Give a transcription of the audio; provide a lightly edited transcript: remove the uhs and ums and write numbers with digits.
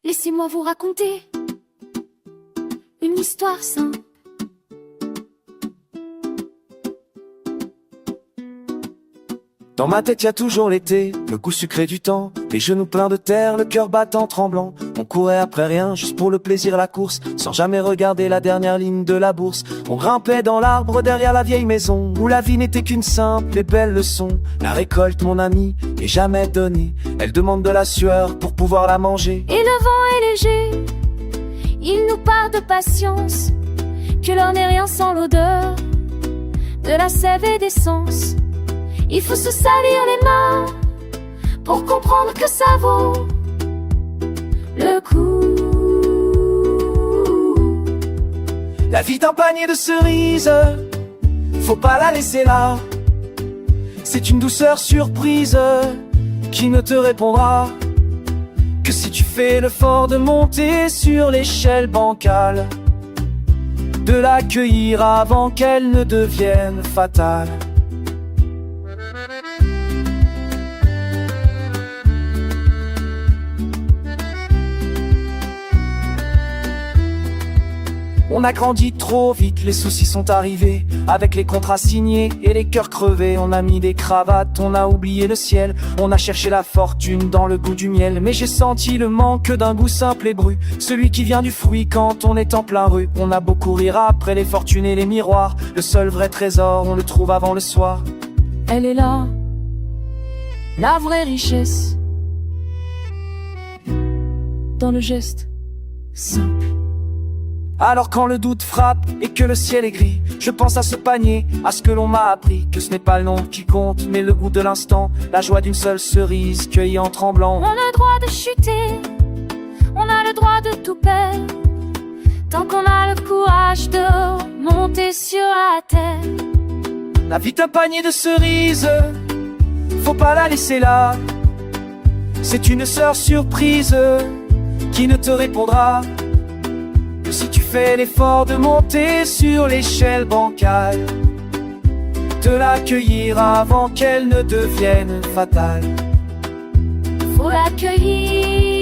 Laissez-moi vous raconter une histoire simple. Dans ma tête y a toujours l'été, le goût sucré du temps, les genoux pleins de terre, le cœur battant tremblant. On courait après rien, juste pour le plaisir la course, sans jamais regarder la dernière ligne de la bourse. On grimpait dans l'arbre derrière la vieille maison, où la vie n'était qu'une simple et belle leçon. La récolte, mon ami, n'est jamais donnée, elle demande de la sueur pour pouvoir la manger. Et le vent est léger, il nous parle de patience, que l'or n'est rien sans l'odeur de la sève et d'essence. Il faut se salir les mains pour comprendre que ça vaut le coup. La vie d'un panier de cerises, faut pas la laisser là. C'est une douceur surprise qui ne te répondra que si tu fais l'effort de monter sur l'échelle bancale, de l'accueillir avant qu'elle ne devienne fatale. On a grandi trop vite, les soucis sont arrivés. Avec les contrats signés et les cœurs crevés, on a mis des cravates, on a oublié le ciel. On a cherché la fortune dans le goût du miel. Mais j'ai senti le manque d'un goût simple et brut, celui qui vient du fruit quand on est en plein rue. On a beau courir après les fortunes et les miroirs, le seul vrai trésor, on le trouve avant le soir. Elle est là, la vraie richesse, dans le geste simple. Alors quand le doute frappe et que le ciel est gris, je pense à ce panier, à ce que l'on m'a appris, que ce n'est pas le nombre qui compte, mais le goût de l'instant, la joie d'une seule cerise cueillie en tremblant. On a le droit de chuter, on a le droit de tout perdre, tant qu'on a le courage de monter sur la terre. La vie d'un panier de cerises, faut pas la laisser là. C'est une sœur surprise qui ne te répondra que si tu fais l'effort de monter sur l'échelle bancale, de l'accueillir avant qu'elle ne devienne fatale. Faut l'accueillir